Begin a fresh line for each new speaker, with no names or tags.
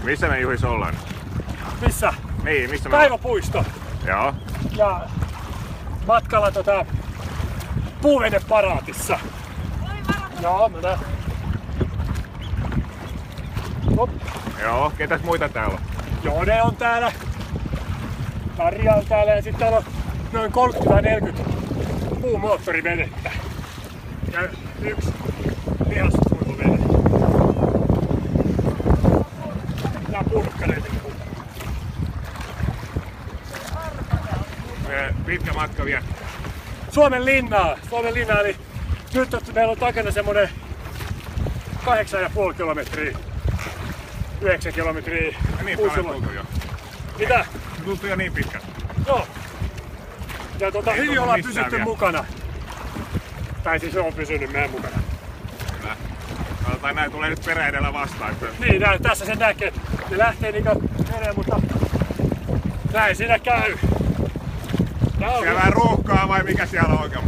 Missä me Juhis ollaan?
Missä?
Niin, missä me
Kaivopuisto.
Joo.
Ja matkalla puuveneparaatissa. Joo, mä näen. Hop.
Joo, ketäs muita täällä on?
Jone on täällä. Tarja on täällä ja sitten täällä on noin 30-40 puumoottorivenettä. Ja yksi lihassuilovene. Ja purkkareita.
Pitkä matka vielä.
Suomen linnaa, eli nyt meillä on takana semmonen 8,5 kilometriä. 9 kilometriä.
Ja niin paljon tultu jo.
Mitä?
Tultu jo niin pitkä.
Joo. Ja hyvin ollaan pysytty
vielä
mukana. Tai siis on pysynyt meidän mukana.
Kyllä. Katsotaan, näin tulee nyt perä edellä vastaan.
Niin, tässä sen näkee. Ne lähtee menee, mutta näin siinä käy.
Siellä vähän ruuhkaa vai mikä siellä on oikein?